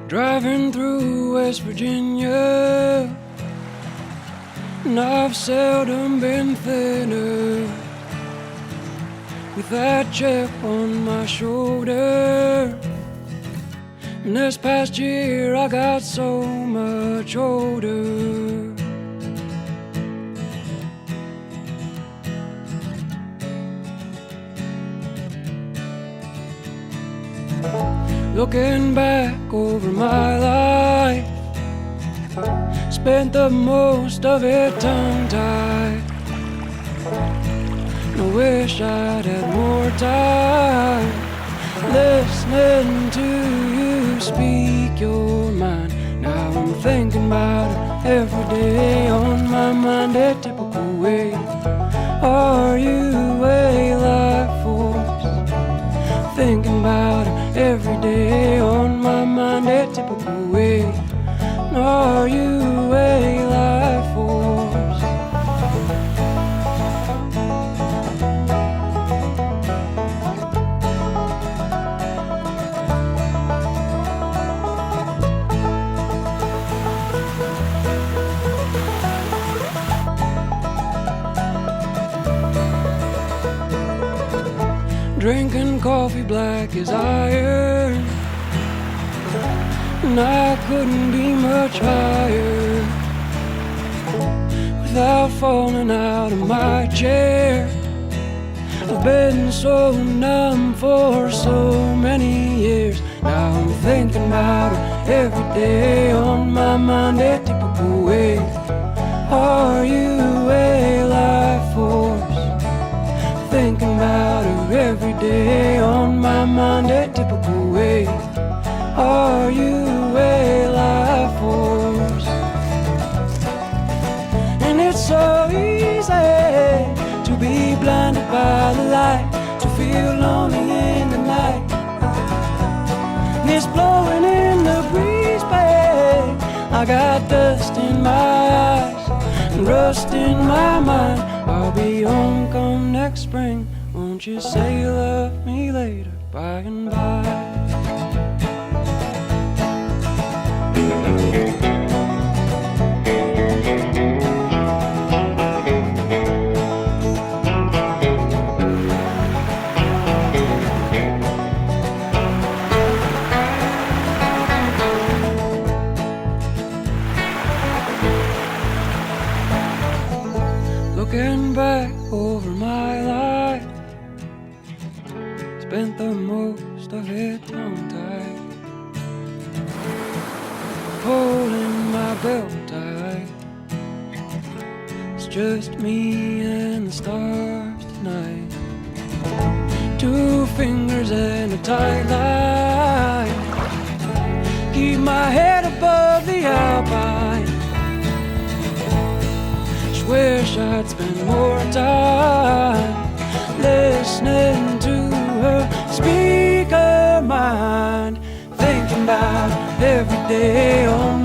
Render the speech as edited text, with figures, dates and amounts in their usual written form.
Driving through West Virginia, and I've seldom been thinner, with that chip on my shoulder. And this past year I got so much older. Looking back over my life, spent the most of it tongue-tied. And I wish I'd had more time listening to you speak your mind. Now I'm thinking about it every day, on my mind a typical way. Are you a life force? Thinking about it every day, on my mind a typical way. Are you a life force? Drinking coffee black as iron, and I couldn't be much higher without falling out of my chair. I've been so numb for so many years. Now I'm thinking about it every day, on my mind a typical way. Are you a life force? Thinking about her every day, on my mind a typical way. Are you a life force? And it's so easy to be blinded by the light, to feel lonely in the night. And it's blowing in the breeze, babe. I got dust in my eyes and rust in my mind. I'll be home come next spring. Won't you say you love me later, by and by? Looking back over my life, spent the most of it tongue-tied, holding my belt tight. It's just me and the stars tonight. 2 fingers and a tight line, keep my head above the alpine. Wish I'd spend more time listening to her speak her mind, thinking about every day on